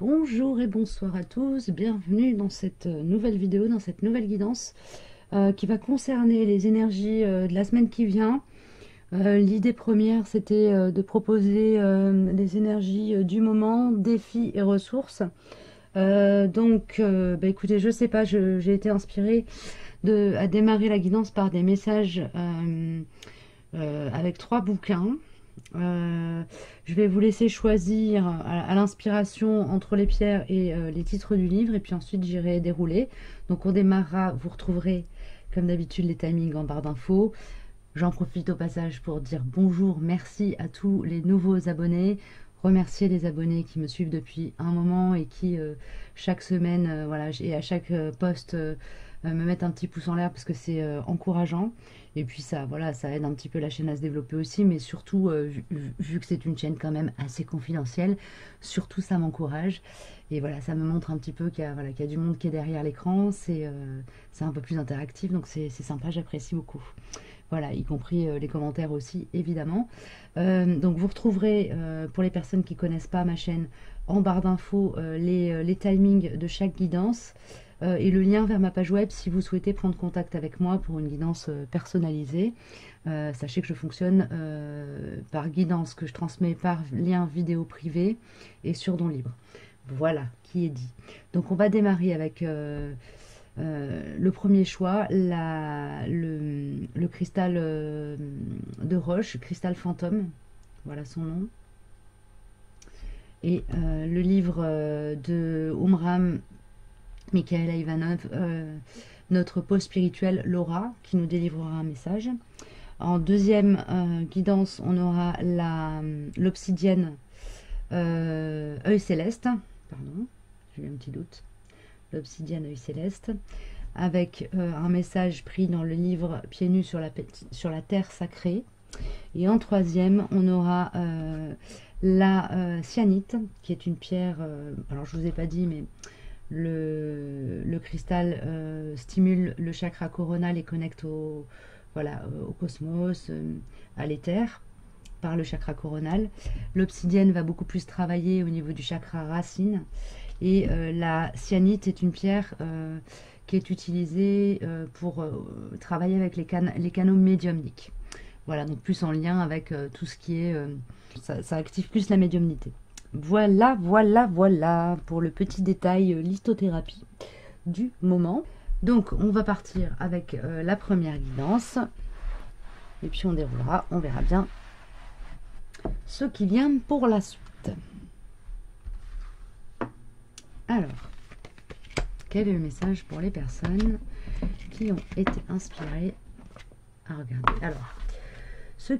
Bonjour et bonsoir à tous, bienvenue dans cette nouvelle vidéo, dans cette nouvelle guidance qui va concerner les énergies de la semaine qui vient. L'idée première, c'était de proposer les énergies du moment, défis et ressources. Écoutez, je sais pas, j'ai été inspirée à démarrer la guidance par des messages avec 3 bouquins. Je vais vous laisser choisir à l'inspiration entre les pierres et les titres du livre, et puis ensuite j'irai dérouler. Donc on démarrera, vous retrouverez comme d'habitude les timings en barre d'infos. J'en profite au passage pour dire bonjour, merci à tous les nouveaux abonnés, remercier les abonnés qui me suivent depuis un moment et qui chaque semaine, voilà, et à chaque post me mettent un petit pouce en l'air parce que c'est encourageant. Et puis ça, voilà, ça aide un petit peu la chaîne à se développer aussi, mais surtout, vu que c'est une chaîne quand même assez confidentielle, surtout ça m'encourage. Et voilà, ça me montre un petit peu qu'il y a, voilà, qu'il y a du monde qui est derrière l'écran, c'est un peu plus interactif, donc c'est sympa, j'apprécie beaucoup. Voilà, y compris les commentaires aussi, évidemment. Donc vous retrouverez, pour les personnes qui ne connaissent pas ma chaîne, en barre d'infos, les timings de chaque guidance. Et le lien vers ma page web si vous souhaitez prendre contact avec moi pour une guidance personnalisée. Sachez que je fonctionne par guidance que je transmets par lien vidéo privé et sur don libre. Voilà, qui est dit. Donc on va démarrer avec le premier choix, le cristal de roche, cristal fantôme, voilà son nom. Et le livre de Omram Michaela Ivanov, notre pôle spirituel Laura, qui nous délivrera un message. En deuxième guidance, on aura l'obsidienne œil céleste. Pardon, j'ai eu un petit doute. L'obsidienne œil céleste, avec un message pris dans le livre Pieds nus sur la terre sacrée. Et en troisième, on aura la cyanite, qui est une pierre, alors je ne vous ai pas dit, mais le cristal stimule le chakra coronal et connecte au cosmos, à l'éther, par le chakra coronal. L'obsidienne va beaucoup plus travailler au niveau du chakra racine. Et la cyanite est une pierre qui est utilisée pour travailler avec les canaux médiumniques. Voilà, donc plus en lien avec tout ce qui est... ça active plus la médiumnité. Voilà pour le petit détail lithothérapie du moment. Donc on va partir avec la première guidance. Et puis on déroulera, on verra bien ce qui vient pour la suite. Alors, quel est le message pour les personnes qui ont été inspirées à regarder? Alors, ceux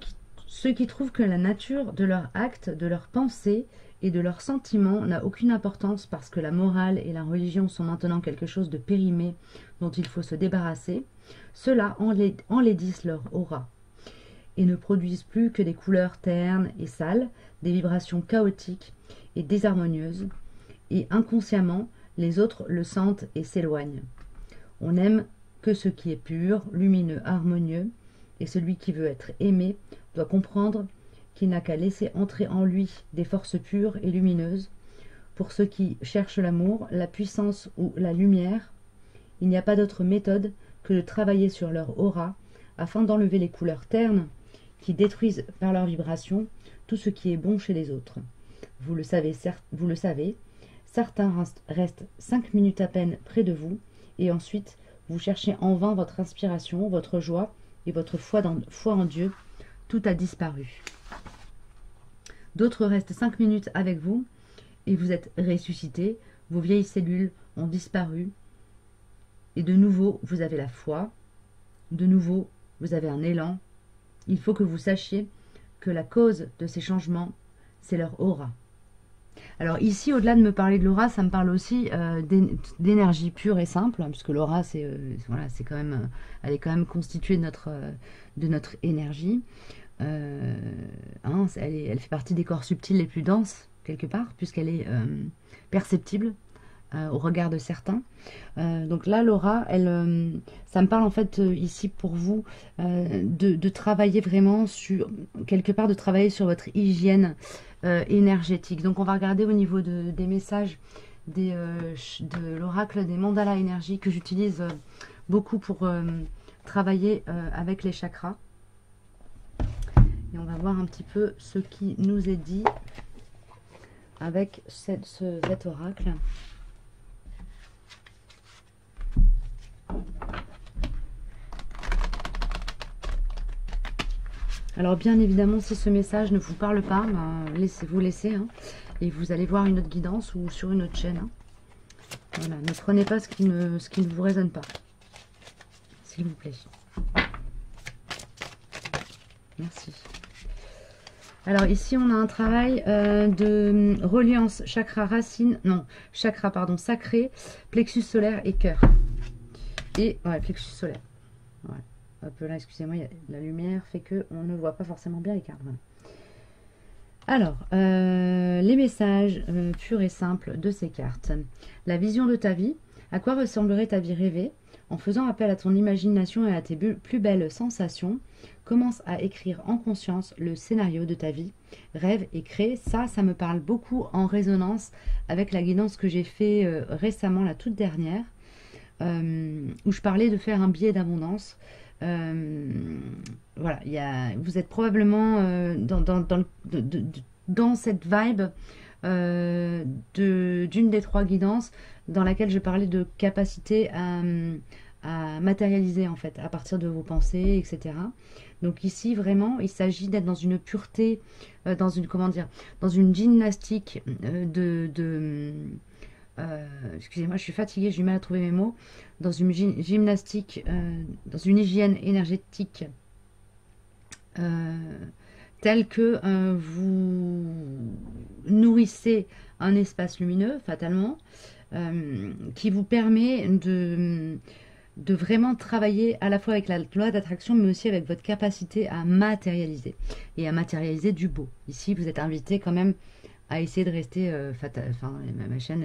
qui trouvent que la nature de leur acte, de leurs pensées et de leurs sentiments n'a aucune importance parce que la morale et la religion sont maintenant quelque chose de périmé dont il faut se débarrasser, ceux-là enlaidissent leur aura et ne produisent plus que des couleurs ternes et sales, des vibrations chaotiques et désharmonieuses, et inconsciemment, les autres le sentent et s'éloignent. On n'aime que ce qui est pur, lumineux, harmonieux, et celui qui veut être aimé doit comprendre qu'il n'a qu'à laisser entrer en lui des forces pures et lumineuses. Pour ceux qui cherchent l'amour, la puissance ou la lumière, il n'y a pas d'autre méthode que de travailler sur leur aura afin d'enlever les couleurs ternes qui détruisent par leur vibration tout ce qui est bon chez les autres. Vous le savez, certains restent 5 minutes à peine près de vous et ensuite vous cherchez en vain votre inspiration, votre joie et votre foi en Dieu. Tout a disparu. D'autres restent 5 minutes avec vous et vous êtes ressuscité. Vos vieilles cellules ont disparu et de nouveau vous avez la foi. De nouveau vous avez un élan. Il faut que vous sachiez que la cause de ces changements, c'est leur aura. Alors ici, au-delà de me parler de l'aura, ça me parle aussi d'énergie pure et simple, hein, puisque l'aura, voilà, quand même, elle est quand même constituée de notre énergie. Elle fait partie des corps subtils les plus denses, quelque part, puisqu'elle est perceptible au regard de certains. Donc là, Laura, ça me parle en fait ici pour vous de travailler vraiment sur, quelque part, de travailler sur votre hygiène énergétique. Donc on va regarder au niveau des messages de l'oracle des mandalas énergie que j'utilise beaucoup pour travailler avec les chakras. Et on va voir un petit peu ce qui nous est dit avec cet oracle. Alors bien évidemment, si ce message ne vous parle pas, ben, laissez-vous laisser. Hein, et vous allez voir une autre guidance ou sur une autre chaîne. Hein. Voilà, ne prenez pas ce qui ne vous résonne pas. S'il vous plaît. Merci. Alors ici, on a un travail de reliance chakra racine, non, chakra, pardon, sacré, plexus solaire et cœur. Et, ouais, plexus solaire. Ouais. Hop là, excusez-moi, la lumière fait qu'on ne voit pas forcément bien les cartes. Voilà. Alors, les messages purs et simples de ces cartes. La vision de ta vie. À quoi ressemblerait ta vie rêvée? En faisant appel à ton imagination et à tes plus belles sensations, commence à écrire en conscience le scénario de ta vie. Rêve et crée. Ça me parle beaucoup en résonance avec la guidance que j'ai fait récemment, la toute dernière, où je parlais de faire un billet d'abondance. Voilà, vous êtes probablement dans cette vibe d'une des trois guidances dans laquelle je parlais de capacité à matérialiser en fait à partir de vos pensées, etc. Donc ici vraiment il s'agit d'être dans une pureté, dans une gymnastique excusez-moi, je suis fatiguée, j'ai du mal à trouver mes mots, dans une gymnastique, dans une hygiène énergétique telle que vous nourrissez un espace lumineux, fatalement, qui vous permet de vraiment travailler à la fois avec la loi d'attraction, mais aussi avec votre capacité à matérialiser, et à matérialiser du beau. Ici, vous êtes invité quand même à essayer de rester enfin, ma chaîne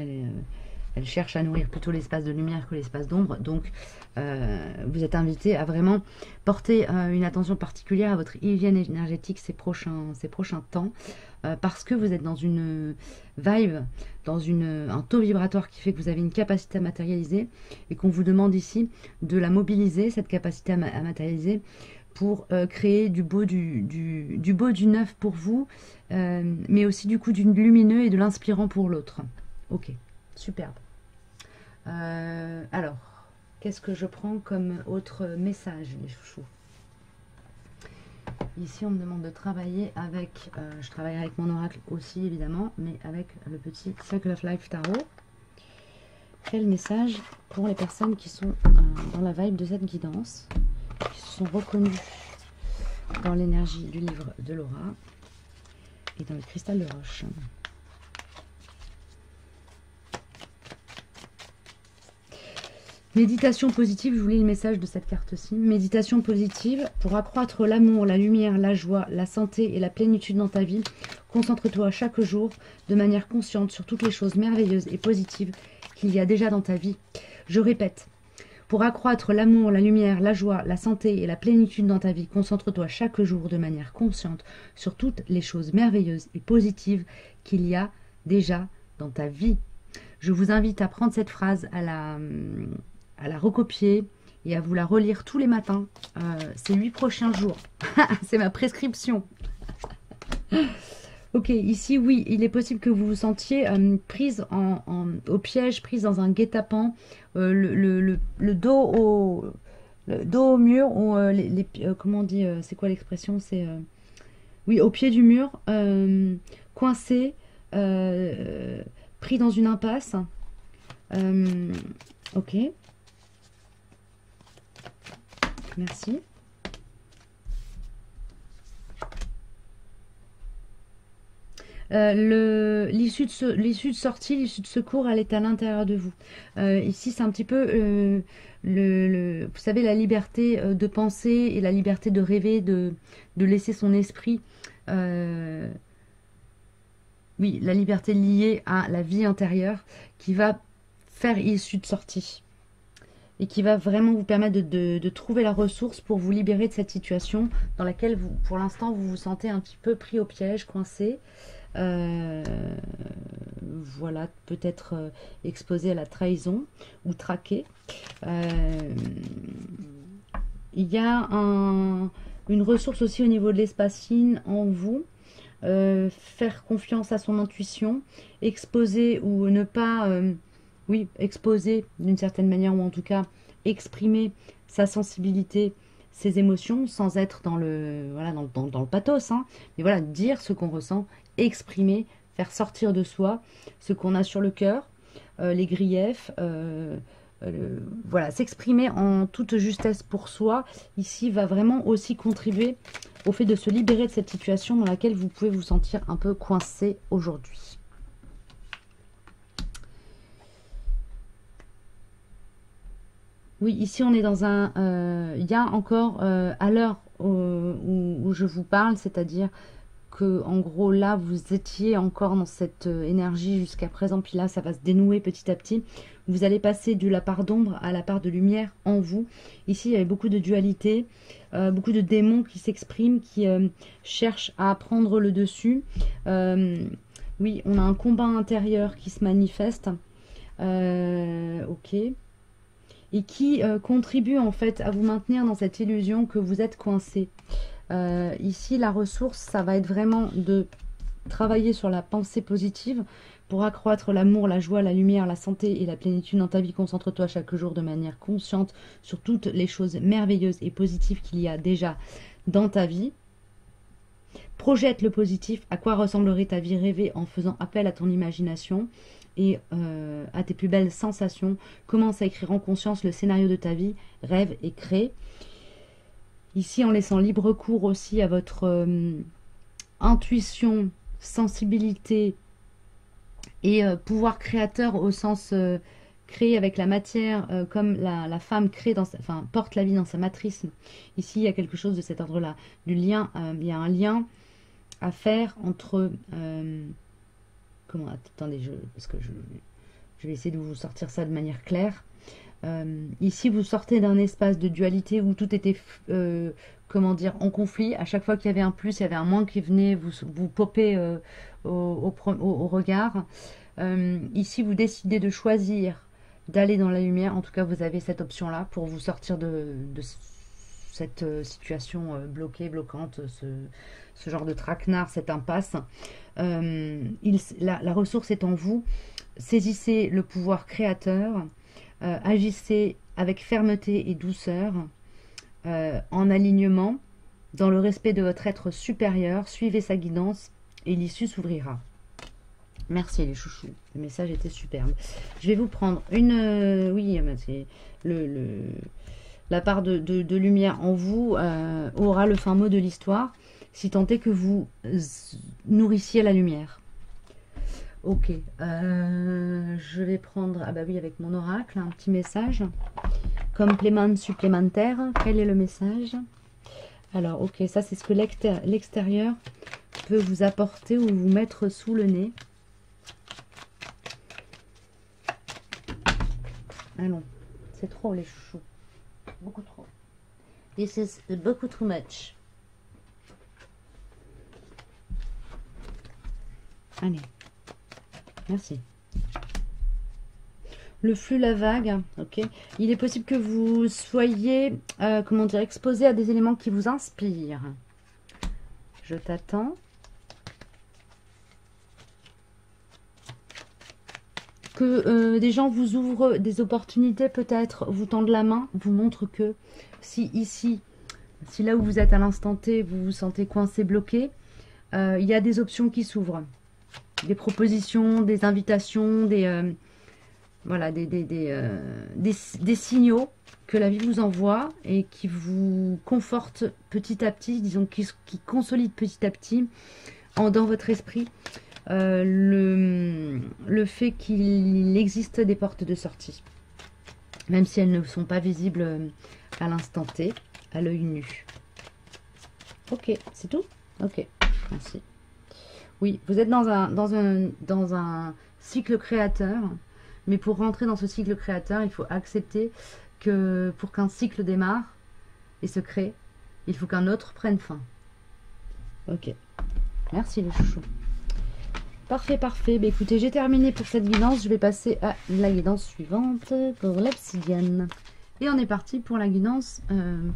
elle cherche à nourrir plutôt l'espace de lumière que l'espace d'ombre, donc vous êtes invité à vraiment porter une attention particulière à votre hygiène énergétique ces prochains temps, parce que vous êtes dans une vibe, dans un taux vibratoire qui fait que vous avez une capacité à matérialiser et qu'on vous demande ici de la mobiliser, cette capacité à matérialiser, pour créer du beau, du beau, du neuf pour vous, mais aussi du coup du lumineux et de l'inspirant pour l'autre. Ok, superbe. Alors, qu'est-ce que je prends comme autre message, les chouchous? Ici, on me demande de travailler avec, je travaille avec mon oracle aussi évidemment, mais avec le petit Circle of Life Tarot. Quel message pour les personnes qui sont dans la vibe de cette guidance, qui se sont reconnus dans l'énergie du livre de Laura et dans le cristal de roche. Méditation positive, je vous lis le message de cette carte-ci. Méditation positive, pour accroître l'amour, la lumière, la joie, la santé et la plénitude dans ta vie, concentre-toi chaque jour de manière consciente sur toutes les choses merveilleuses et positives qu'il y a déjà dans ta vie. Je répète, pour accroître l'amour, la lumière, la joie, la santé et la plénitude dans ta vie, concentre-toi chaque jour de manière consciente sur toutes les choses merveilleuses et positives qu'il y a déjà dans ta vie. Je vous invite à prendre cette phrase, à la recopier et à vous la relire tous les matins ces 8 prochains jours. C'est ma prescription. Ok, ici, oui, il est possible que vous vous sentiez prise au piège, prise dans un guet-apens, le dos au mur, ou comment on dit, c'est quoi l'expression? C'est oui, au pied du mur, coincé, pris dans une impasse. Ok. Merci. L'issue de sortie, l'issue de secours, elle est à l'intérieur de vous. Ici, c'est un petit peu, vous savez, la liberté de penser et la liberté de rêver, de laisser son esprit. Oui, la liberté liée à la vie intérieure qui va faire issue de sortie. Et qui va vraiment vous permettre de trouver la ressource pour vous libérer de cette situation dans laquelle, vous, pour l'instant, vous vous sentez un petit peu pris au piège, coincé. Voilà, peut-être exposé à la trahison ou traqué. Il y a une ressource aussi au niveau de l'espace yin en vous. Faire confiance à son intuition, exposer ou ne pas... oui, exposer d'une certaine manière, ou en tout cas exprimer sa sensibilité, ses émotions, sans être dans le, voilà, dans le pathos, hein. Mais voilà, dire ce qu'on ressent, exprimer, faire sortir de soi ce qu'on a sur le cœur, les griefs, voilà, s'exprimer en toute justesse pour soi, ici, va vraiment aussi contribuer au fait de se libérer de cette situation dans laquelle vous pouvez vous sentir un peu coincé aujourd'hui. Oui, ici on est dans un... Il y a encore, à l'heure où je vous parle, c'est-à-dire que en gros là, vous étiez encore dans cette énergie jusqu'à présent, puis là, ça va se dénouer petit à petit. Vous allez passer de la part d'ombre à la part de lumière en vous. Ici, il y avait beaucoup de dualité, beaucoup de démons qui s'expriment, qui cherchent à prendre le dessus. Oui, on a un combat intérieur qui se manifeste. Ok, et qui contribue en fait à vous maintenir dans cette illusion que vous êtes coincé. Ici, la ressource, ça va être vraiment de travailler sur la pensée positive pour accroître l'amour, la joie, la lumière, la santé et la plénitude dans ta vie. Concentre-toi chaque jour de manière consciente sur toutes les choses merveilleuses et positives qu'il y a déjà dans ta vie. Projette le positif. À quoi ressemblerait ta vie rêvée en faisant appel à ton imagination et à tes plus belles sensations. Commence à écrire en conscience le scénario de ta vie, rêve et crée. Ici, en laissant libre cours aussi à votre intuition, sensibilité et pouvoir créateur au sens créer avec la matière, comme la femme crée porte la vie dans sa matrice. Ici, il y a quelque chose de cet ordre-là. Du lien, il y a un lien à faire entre... attendez, parce que je vais essayer de vous sortir ça de manière claire. Ici, vous sortez d'un espace de dualité où tout était, comment dire, en conflit. À chaque fois qu'il y avait un plus, il y avait un moins qui venait vous popper au regard. Ici, vous décidez de choisir d'aller dans la lumière. En tout cas, vous avez cette option-là pour vous sortir de cette situation bloquée, bloquante, ce genre de traquenard, cette impasse. La ressource est en vous. Saisissez le pouvoir créateur. Agissez avec fermeté et douceur, en alignement, dans le respect de votre être supérieur. Suivez sa guidance et l'issue s'ouvrira. Merci les chouchous, le message était superbe. Je vais vous prendre une... oui, c'est la part de lumière en vous aura le fin mot de l'histoire, si tant est que vous nourrissiez la lumière. Ok, je vais prendre, ah bah oui, avec mon oracle, un petit message, complément supplémentaire. Quel est le message? Alors, ok, ça c'est ce que l'extérieur peut vous apporter ou vous mettre sous le nez. Ah non, c'est trop les chouchous, beaucoup trop. This is beaucoup too much. Allez. Merci. Le flux, la vague, ok. Il est possible que vous soyez, comment dire, exposé à des éléments qui vous inspirent. Je t'attends. Que des gens vous ouvrent des opportunités, peut-être, vous tendent la main, vous montrent que si ici, si là où vous êtes à l'instant T, vous vous sentez coincé, bloqué, il y a des options qui s'ouvrent. Des propositions, des invitations, voilà, des signaux que la vie vous envoie et qui vous confortent petit à petit, disons, qui consolident petit à petit dans votre esprit le fait qu'il existe des portes de sortie, même si elles ne sont pas visibles à l'instant T, à l'œil nu. Ok, c'est tout? Ok, merci. Oui, vous êtes dans un cycle créateur, Mais pour rentrer dans ce cycle créateur, il faut accepter que pour qu'un cycle démarre et se crée, il faut qu'un autre prenne fin. Ok. Merci les chouchous. Parfait, parfait. Bah, écoutez, j'ai terminé pour cette guidance. Je vais passer à la guidance suivante pour l'obsidienne. Et on est parti pour la guidance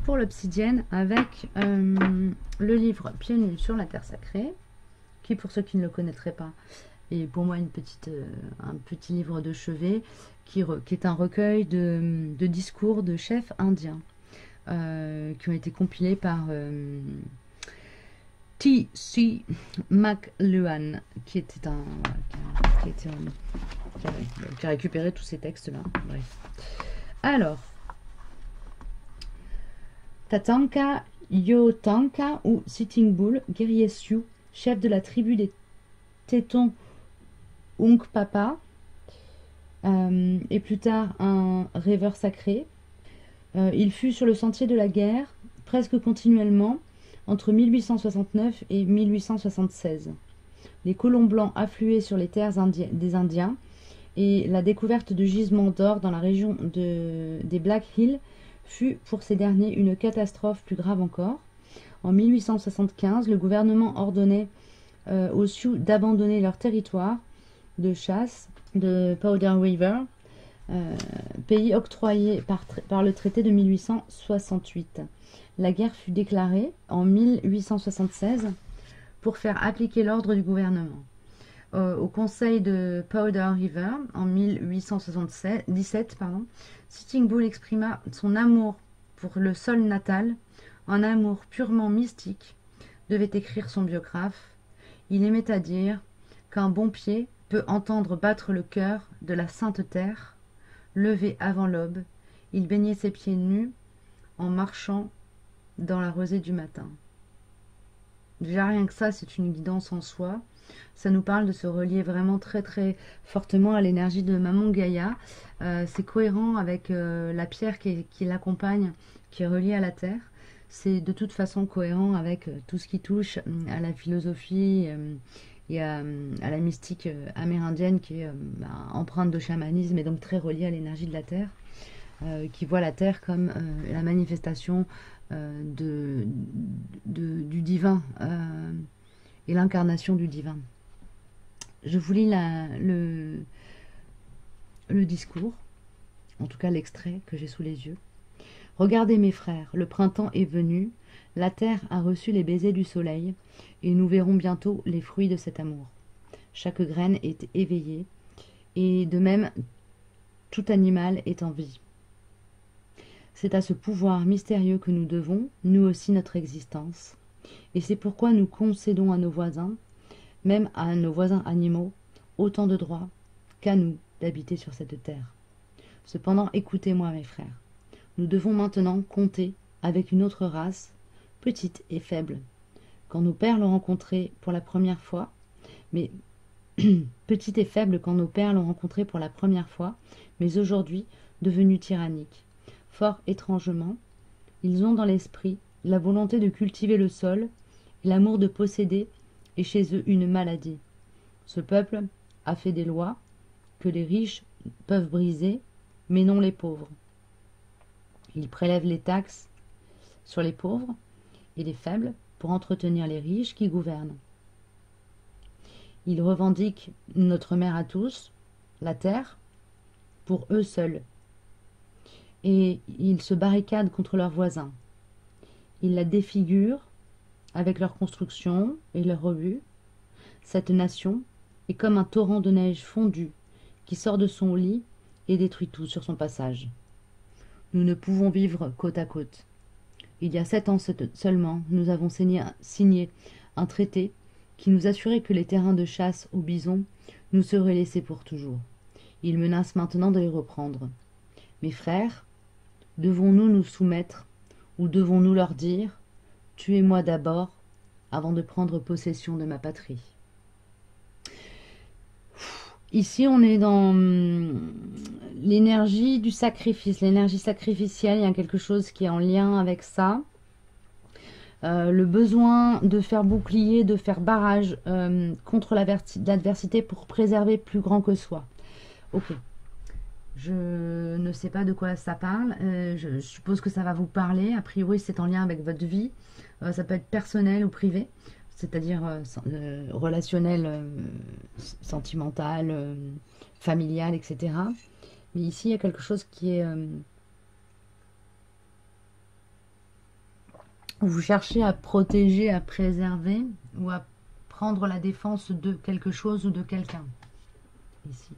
pour l'obsidienne avec le livre Pieds nus sur la terre sacrée, qui pour ceux qui ne le connaîtraient pas, est pour moi un petit livre de chevet qui est un recueil de discours de chefs indiens qui ont été compilés par T.C. McLuhan, qui a récupéré tous ces textes-là. Bref. Alors, Tatanka Yotanka ou Sitting Bull, guerrier Sioux, chef de la tribu des Tétons Hunkpapa, et plus tard un rêveur sacré. Il fut sur le sentier de la guerre presque continuellement entre 1869 et 1876. Les colons blancs affluaient sur les terres des Indiens et la découverte de gisements d'or dans la région des Black Hills fut pour ces derniers une catastrophe plus grave encore. En 1875, le gouvernement ordonnait aux Sioux d'abandonner leur territoire de chasse de Powder River, pays octroyé par le traité de 1868. La guerre fut déclarée en 1876 pour faire appliquer l'ordre du gouvernement. Au conseil de Powder River, en 1877, Sitting Bull exprima son amour pour le sol natal, un amour purement mystique, devait écrire son biographe. Il aimait à dire qu'un bon pied peut entendre battre le cœur de la sainte terre. Levé avant l'aube, il baignait ses pieds nus en marchant dans la rosée du matin. Déjà rien que ça, c'est une guidance en soi. Ça nous parle de se relier vraiment très très fortement à l'énergie de Maman Gaïa. C'est cohérent avec la pierre qui l'accompagne, qui est reliée à la terre. C'est de toute façon cohérent avec tout ce qui touche à la philosophie et à la mystique amérindienne qui est empreinte de chamanisme et donc très reliée à l'énergie de la terre, qui voit la terre comme la manifestation du divin et l'incarnation du divin. Je vous lis le discours, en tout cas l'extrait que j'ai sous les yeux. Regardez mes frères, le printemps est venu, la terre a reçu les baisers du soleil, et nous verrons bientôt les fruits de cet amour. Chaque graine est éveillée, et de même tout animal est en vie. C'est à ce pouvoir mystérieux que nous devons, nous aussi, notre existence. Et c'est pourquoi nous concédons à nos voisins, même à nos voisins animaux, autant de droits qu'à nous d'habiter sur cette terre. Cependant, écoutez-moi, mes frères. Nous devons maintenant compter avec une autre race, petite et faible. Quand nos pères l'ont rencontrée pour la première fois, mais petite et faible quand nos pères l'ont rencontrée pour la première fois, mais aujourd'hui devenue tyrannique. Fort étrangement, ils ont dans l'esprit la volonté de cultiver le sol, et l'amour de posséder est chez eux une maladie. Ce peuple a fait des lois que les riches peuvent briser, mais non les pauvres. Ils prélèvent les taxes sur les pauvres et les faibles pour entretenir les riches qui gouvernent. Ils revendiquent notre mère à tous, la terre, pour eux seuls. Et ils se barricadent contre leurs voisins. Ils la défigurent avec leurs constructions et leurs rebuts. Cette nation est comme un torrent de neige fondue qui sort de son lit et détruit tout sur son passage. Nous ne pouvons vivre côte à côte. Il y a 7 ans seulement, nous avons signé un traité qui nous assurait que les terrains de chasse aux bisons nous seraient laissés pour toujours. Ils menacent maintenant de les reprendre. Mes frères, devons-nous nous soumettre ou devons-nous leur dire « Tuez-moi d'abord avant de prendre possession de ma patrie ». Ici, on est dans l'énergie du sacrifice, l'énergie sacrificielle. Il y a quelque chose qui est en lien avec ça. Le besoin de faire bouclier, de faire barrage contre l'adversité pour préserver plus grand que soi. Ok. Je ne sais pas de quoi ça parle. Je suppose que ça va vous parler. A priori, c'est en lien avec votre vie. Ça peut être personnel ou privé, c'est-à-dire relationnel, sentimental, familial, etc. Mais ici, il y a quelque chose qui est... où vous cherchez à protéger, à préserver ou à prendre la défense de quelque chose ou de quelqu'un. Ici.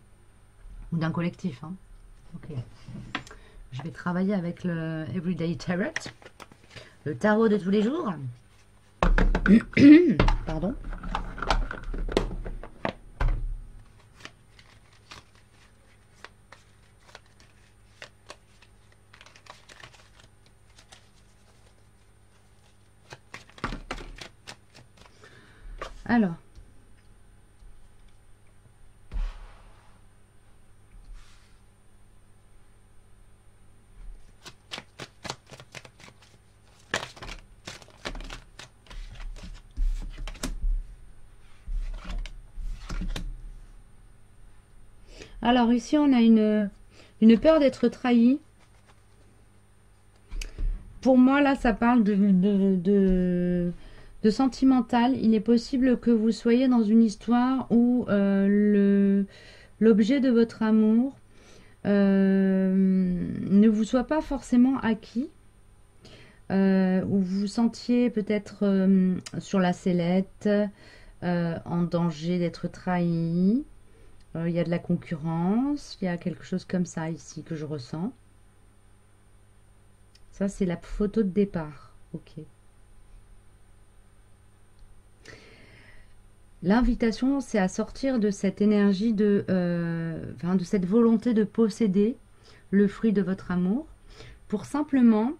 Ou d'un collectif. Hein. Ok. Je vais travailler avec le Everyday Tarot, le tarot de tous les jours. Pardon. Alors. Alors ici, on a une peur d'être trahi. Pour moi, là, ça parle de sentimental. Il est possible que vous soyez dans une histoire où l'objet de votre amour ne vous soit pas forcément acquis. Où vous vous sentiez peut-être sur la sellette, en danger d'être trahi. Il y a de la concurrence, il y a quelque chose comme ça ici que je ressens. Ça, c'est la photo de départ. Ok. L'invitation, c'est à sortir de cette énergie de cette volonté de posséder le fruit de votre amour pour simplement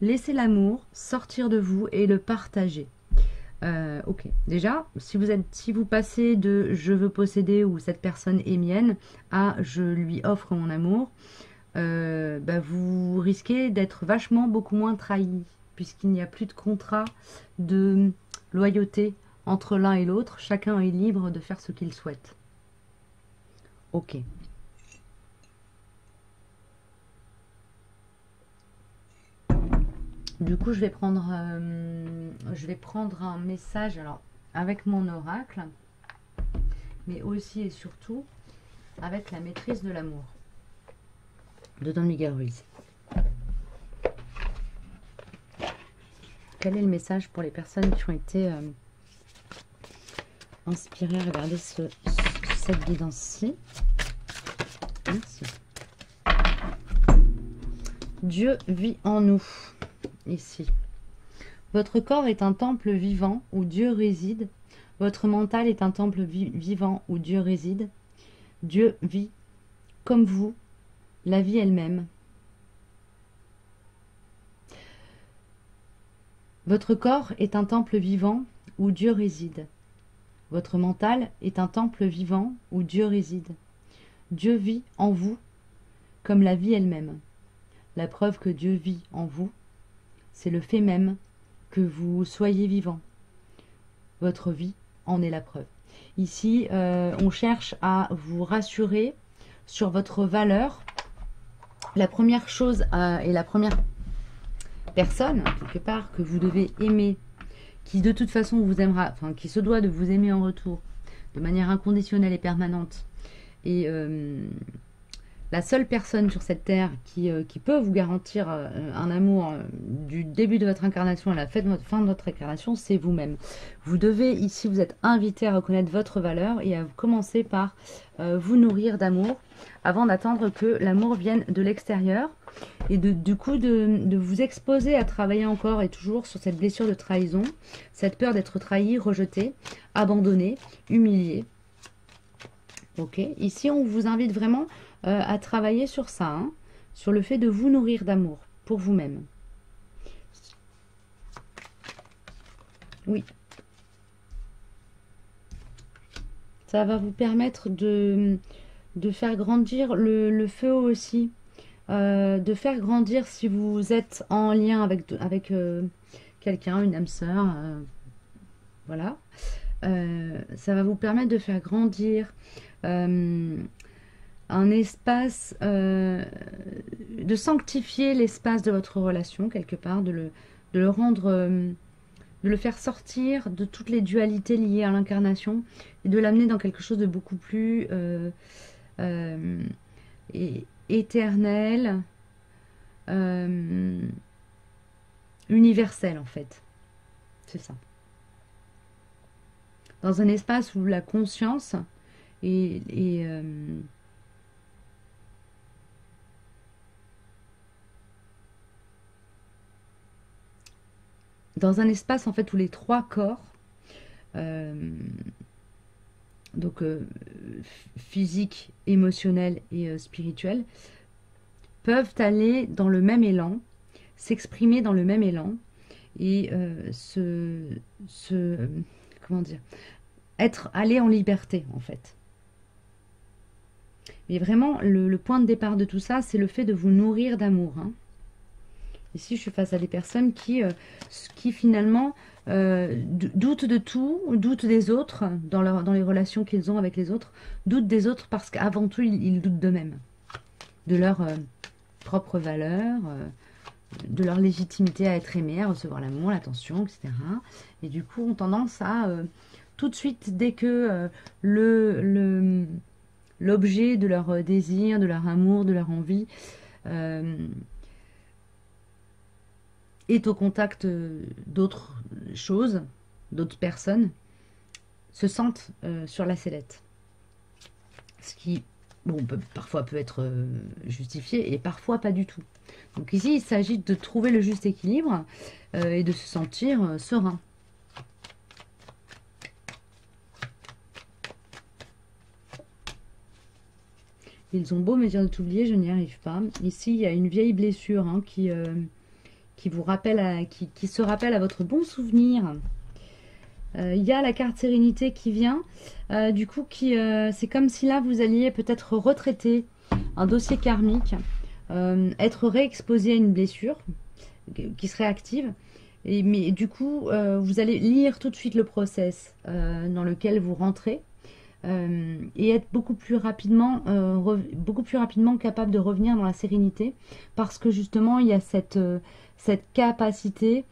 laisser l'amour sortir de vous et le partager. Ok, déjà, si vous passez de je veux posséder ou cette personne est mienne à je lui offre mon amour, vous risquez d'être vachement beaucoup moins trahi puisqu'il n'y a plus de contrat de loyauté entre l'un et l'autre. Chacun est libre de faire ce qu'il souhaite. Ok. Du coup, je vais prendre un message alors avec mon oracle, mais aussi et surtout avec la maîtrise de l'amour de Don Miguel Ruiz. Quel est le message pour les personnes qui ont été inspirées à regarder cette guidance-ci? Merci. Dieu vit en nous. Ici. Votre corps est un temple vivant où Dieu réside. Votre mental est un temple vivant où Dieu réside. Dieu vit comme vous, la vie elle-même. Votre corps est un temple vivant où Dieu réside. Votre mental est un temple vivant où Dieu réside. Dieu vit en vous comme la vie elle-même. La preuve que Dieu vit en vous, c'est le fait même que vous soyez vivant. Votre vie en est la preuve. Ici, on cherche à vous rassurer sur votre valeur. La première chose et la première personne, quelque part, que vous devez aimer, qui de toute façon vous aimera, enfin qui se doit de vous aimer en retour, de manière inconditionnelle et permanente, et la seule personne sur cette terre qui peut vous garantir un amour du début de votre incarnation à la fin de votre incarnation, c'est vous-même. Vous devez, ici, vous êtes invité à reconnaître votre valeur et à commencer par vous nourrir d'amour avant d'attendre que l'amour vienne de l'extérieur et du coup de vous exposer à travailler encore et toujours sur cette blessure de trahison, cette peur d'être trahi, rejeté, abandonné, humilié. Ok, ici on vous invite vraiment à travailler sur ça, hein, sur le fait de vous nourrir d'amour pour vous-même. Oui. Ça va vous permettre de faire grandir le feu aussi. De faire grandir si vous êtes en lien avec quelqu'un, une âme sœur. Voilà. Ça va vous permettre de faire grandir un espace, de sanctifier l'espace de votre relation quelque part, de le rendre, de le faire sortir de toutes les dualités liées à l'incarnation et de l'amener dans quelque chose de beaucoup plus éternel, universel en fait. C'est ça. Dans un espace où la conscience est dans un espace en fait où les trois corps, euh, donc physique, émotionnel et spirituel, peuvent aller dans le même élan, s'exprimer dans le même élan et comment dire, aller en liberté en fait. Mais vraiment, le point de départ de tout ça, c'est le fait de vous nourrir d'amour. Hein. Ici, je suis face à des personnes qui finalement doutent de tout, doutent des autres, dans les relations qu'ils ont avec les autres, doutent des autres parce qu'avant tout, ils doutent d'eux-mêmes, de leur propre valeur, de leur légitimité à être aimé, à recevoir l'amour, l'attention, etc. Et du coup, ont tendance à, tout de suite, dès que l'objet de leur désir, de leur amour, de leur envie est au contact d'autres choses, d'autres personnes, se sentent sur la sellette. Ce qui, bon, parfois peut être justifié et parfois pas du tout. Donc ici, il s'agit de trouver le juste équilibre et de se sentir serein. Ils ont beau me dire de t'oublier, je n'y arrive pas. Ici, il y a une vieille blessure hein, qui vous rappelle, qui se rappelle à votre bon souvenir. Il y a la carte sérénité qui vient. Du coup, c'est comme si là, vous alliez peut-être retraiter un dossier karmique, être réexposé à une blessure qui serait active. Mais du coup, vous allez lire tout de suite le process dans lequel vous rentrez. Et être beaucoup plus rapidement capable de revenir dans la sérénité parce que justement il y a cette capacité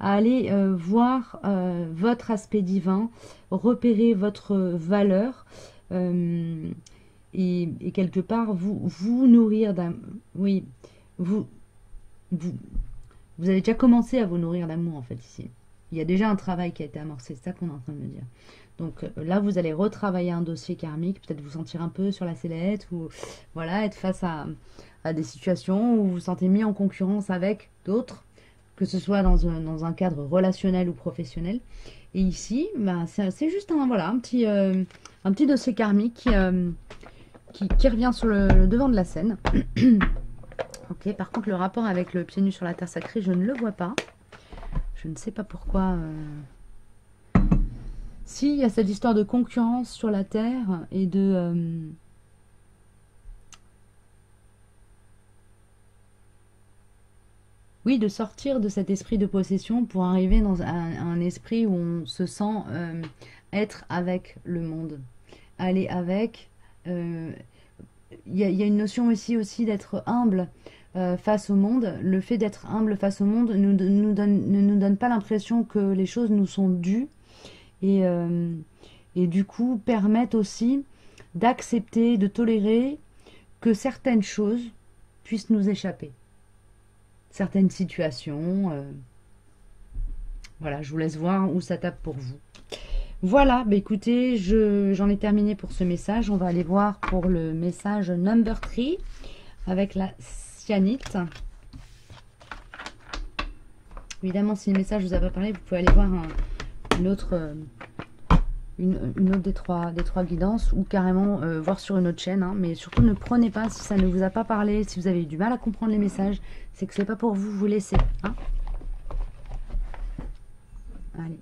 à aller voir votre aspect divin, repérer votre valeur et quelque part vous nourrir d'amour. Oui, vous avez déjà commencé à vous nourrir d'amour en fait ici. Il y a déjà un travail qui a été amorcé, c'est ça qu'on est en train de me dire. Donc là, vous allez retravailler un dossier karmique, peut-être vous sentir un peu sur la sellette ou voilà, être face à des situations où vous vous sentez mis en concurrence avec d'autres, que ce soit dans un cadre relationnel ou professionnel. Et ici, bah, c'est juste un petit dossier karmique qui revient sur le devant de la scène. Ok, par contre, le rapport avec le pied nu sur la terre sacrée, je ne le vois pas. Je ne sais pas pourquoi. Si, il y a cette histoire de concurrence sur la terre et de oui, de sortir de cet esprit de possession pour arriver dans un esprit où on se sent être avec le monde, aller avec. Il y a une notion aussi d'être humble face au monde. Le fait d'être humble face au monde ne nous donne pas l'impression que les choses nous sont dues et du coup permettent aussi d'accepter, de tolérer que certaines choses puissent nous échapper. Certaines situations. Voilà, je vous laisse voir où ça tape pour vous. Voilà, bah écoutez, j'en ai terminé pour ce message. On va aller voir pour le message number 3 avec la cyanite. Évidemment, si le message vous a pas parlé, vous pouvez aller voir une autre des trois guidances ou carrément voir sur une autre chaîne. Hein. Mais surtout, ne prenez pas si ça ne vous a pas parlé, si vous avez eu du mal à comprendre les messages, c'est que c'est pas pour vous, vous laissez. Hein. Allez.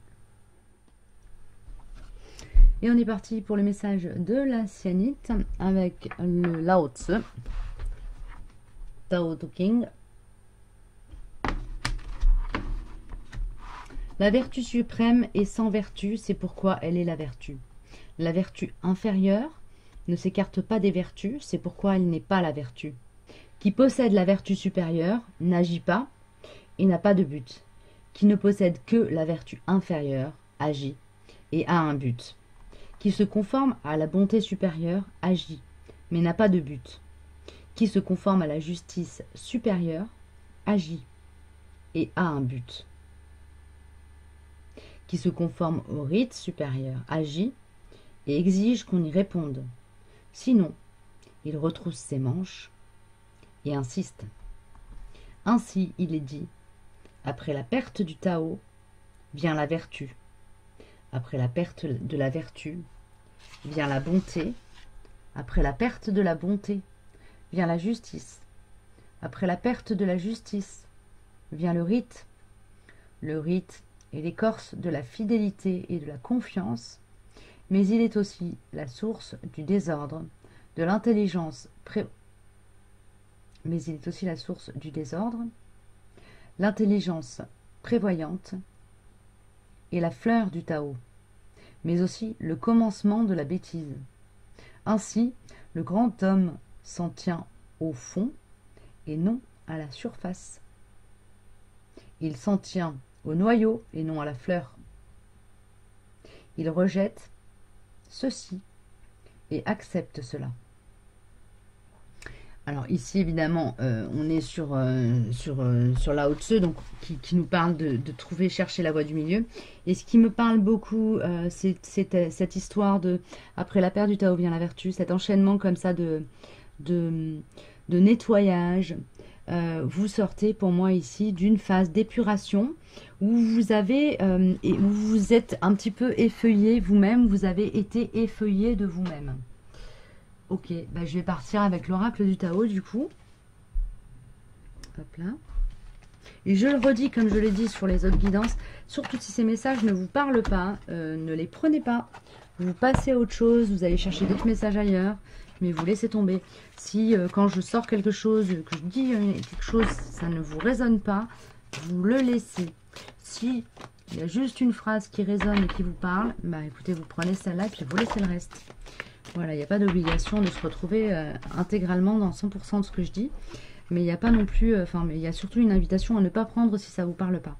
Et on est parti pour le message de la cyanite avec le Lao Tzu, Tao Te Ching. La vertu suprême est sans vertu, c'est pourquoi elle est la vertu. La vertu inférieure ne s'écarte pas des vertus, c'est pourquoi il n'est pas la vertu. Qui possède la vertu supérieure n'agit pas et n'a pas de but. Qui ne possède que la vertu inférieure agit et a un but. Qui se conforme à la bonté supérieure agit, mais n'a pas de but. Qui se conforme à la justice supérieure agit et a un but. Qui se conforme au rite supérieur agit et exige qu'on y réponde. Sinon, il retrousse ses manches et insiste. Ainsi, il est dit, après la perte du Tao vient la vertu. Après la perte de la vertu vient la bonté. Après la perte de la bonté vient la justice. Après la perte de la justice vient le rite. Le rite est l'écorce de la fidélité et de la confiance, mais il est aussi la source du désordre, de l'intelligence mais il est aussi la source du désordre, l'intelligence prévoyante et la fleur du Tao, mais aussi le commencement de la bêtise. Ainsi, le grand homme s'en tient au fond et non à la surface. Il s'en tient au noyau et non à la fleur. Il rejette ceci et accepte cela. Alors ici, évidemment, on est sur Lao Tzu, donc, qui nous parle de trouver, chercher la voie du milieu. Et ce qui me parle beaucoup, c'est cette histoire de, après la perte du Tao vient la vertu, cet enchaînement comme ça de nettoyage. Vous sortez pour moi ici d'une phase d'épuration où vous avez, et où vous êtes un petit peu effeuillé vous-même, vous avez été effeuillé de vous-même. Ok, bah je vais partir avec l'oracle du Tao du coup. Hop là. Et je le redis comme je l'ai dit sur les autres guidances, surtout si ces messages ne vous parlent pas, ne les prenez pas. Vous passez à autre chose, vous allez chercher d'autres messages ailleurs, mais vous laissez tomber. Si quand je sors quelque chose, que je dis quelque chose, ça ne vous résonne pas, vous le laissez. Si il y a juste une phrase qui résonne et qui vous parle, bah écoutez, vous prenez celle-là et puis vous laissez le reste. Voilà, il n'y a pas d'obligation de se retrouver intégralement dans 100% de ce que je dis. Mais il n'y a pas non plus... mais il y a surtout une invitation à ne pas prendre si ça ne vous parle pas.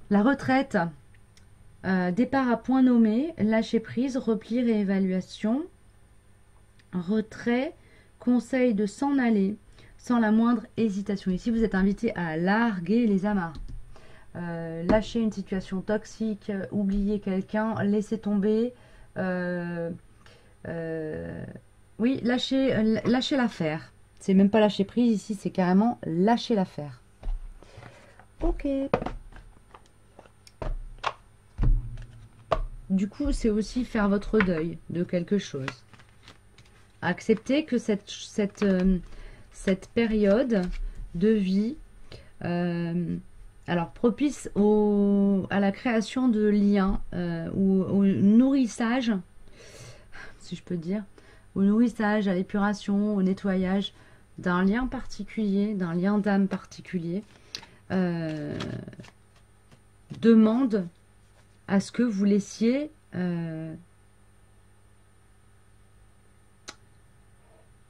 La retraite, départ à point nommé, lâcher prise, repli, réévaluation. Retrait, conseil de s'en aller sans la moindre hésitation. Ici, vous êtes invité à larguer les amarres. Lâcher une situation toxique, oublier quelqu'un, laisser tomber... oui, lâcher l'affaire. C'est même pas lâcher prise ici, c'est carrément lâcher l'affaire. Ok. Du coup, c'est aussi faire votre deuil de quelque chose. Accepter que cette période de vie, alors propice à la création de liens ou au nourrissage, si je peux dire, au nourrissage, à l'épuration, au nettoyage d'un lien particulier, d'un lien d'âme particulier, demande à ce que vous laissiez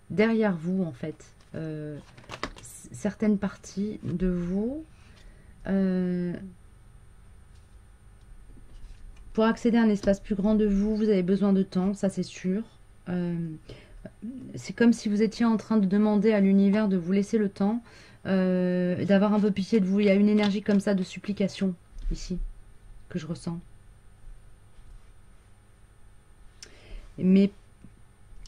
derrière vous, en fait, certaines parties de vous. Pour accéder à un espace plus grand de vous, vous avez besoin de temps, ça c'est sûr. C'est comme si vous étiez en train de demander à l'univers de vous laisser le temps, d'avoir un peu pitié de vous. Il y a une énergie comme ça de supplication ici que je ressens. Mais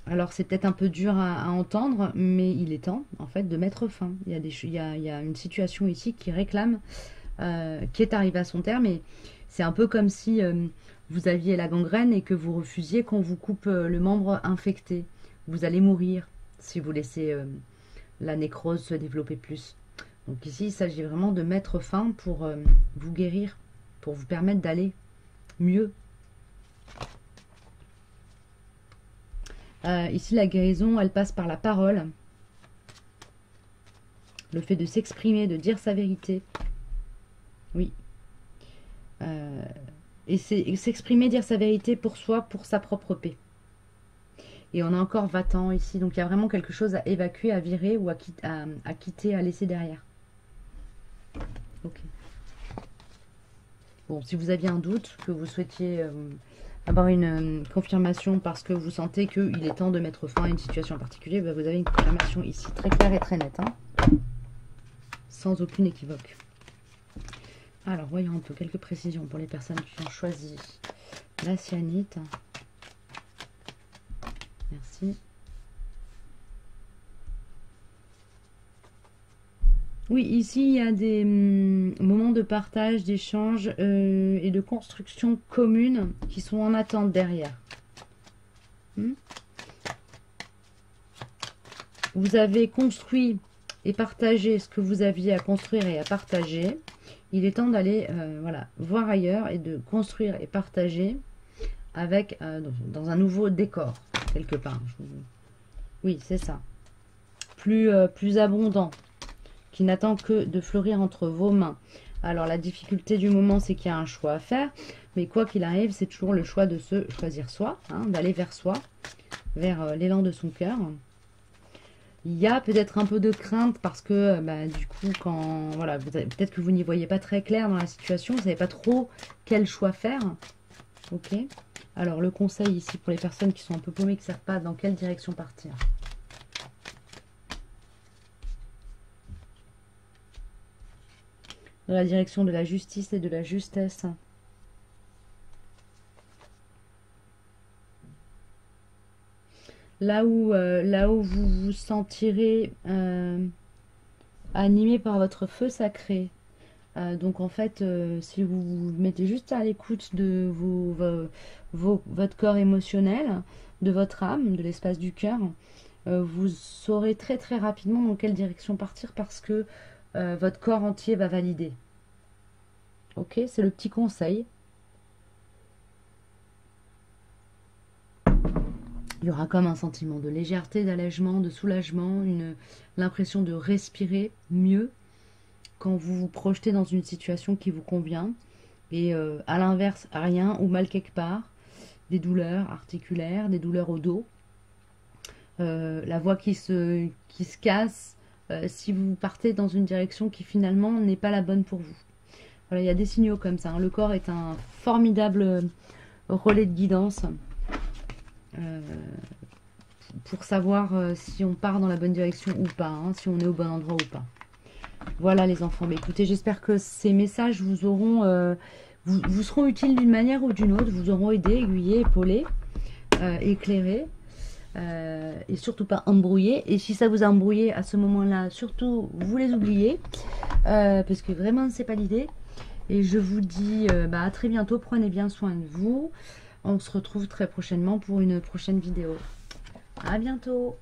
alors c'est peut-être un peu dur à entendre, mais il est temps en fait de mettre fin. Il y a une situation ici qui réclame, qui est arrivée à son terme, et c'est un peu comme si vous aviez la gangrène et que vous refusiez qu'on vous coupe le membre infecté. Vous allez mourir si vous laissez la nécrose se développer plus. Donc ici, il s'agit vraiment de mettre fin pour vous guérir, pour vous permettre d'aller mieux. Ici, la guérison, elle passe par la parole. Le fait de s'exprimer, de dire sa vérité. Oui. Et c'est s'exprimer, dire sa vérité pour soi, pour sa propre paix. Et on a encore va-t'en ici. Donc il y a vraiment quelque chose à évacuer, à virer ou à quitter, à laisser derrière. Ok. Bon, si vous aviez un doute, que vous souhaitiez avoir une confirmation parce que vous sentez qu'il est temps de mettre fin à une situation en particulier, bah, vous avez une confirmation ici très claire et très nette. Hein, sans aucune équivoque. Alors, voyons un peu quelques précisions pour les personnes qui ont choisi la cyanite. Merci. Oui, ici, il y a des moments de partage, d'échange et de construction commune qui sont en attente derrière. Vous avez construit et partagé ce que vous aviez à construire et à partager. Il est temps d'aller voilà, voir ailleurs et de construire et partager avec dans un nouveau décor, quelque part. Oui, c'est ça. Plus abondant, qui n'attend que de fleurir entre vos mains. Alors la difficulté du moment, c'est qu'il y a un choix à faire, mais quoi qu'il arrive, c'est toujours le choix de se choisir soi, hein, d'aller vers soi, vers l'élan de son cœur. Il y a peut-être un peu de crainte parce que bah, du coup, quand voilà, peut-être que vous n'y voyez pas très clair dans la situation, vous ne savez pas trop quel choix faire. Ok. Alors le conseil ici pour les personnes qui sont un peu paumées, qui ne savent pas dans quelle direction partir. Dans la direction de la justice et de la justesse. Là où vous vous sentirez animé par votre feu sacré. Donc en fait, si vous vous mettez juste à l'écoute de votre corps émotionnel, de votre âme, de l'espace du cœur, vous saurez très très rapidement dans quelle direction partir parce que votre corps entier va valider. Ok, c'est le petit conseil. Il y aura comme un sentiment de légèreté, d'allègement, de soulagement, l'impression de respirer mieux quand vous vous projetez dans une situation qui vous convient. Et à l'inverse, rien ou mal quelque part, des douleurs articulaires, des douleurs au dos, la voix qui se casse, si vous partez dans une direction qui finalement n'est pas la bonne pour vous. Voilà, il y a des signaux comme ça. Hein. Le corps est un formidable relais de guidance pour savoir si on part dans la bonne direction ou pas, hein, si on est au bon endroit ou pas. Voilà les enfants. Mais écoutez, j'espère que ces messages vous auront, vous seront utiles d'une manière ou d'une autre, vous auront aidé, aiguillé, épaulé, éclairé. Et surtout pas embrouillé. Et si ça vous a embrouillé à ce moment-là, surtout vous les oubliez, parce que vraiment c'est pas l'idée. Et je vous dis à très bientôt, prenez bien soin de vous. On se retrouve très prochainement pour une prochaine vidéo. À bientôt.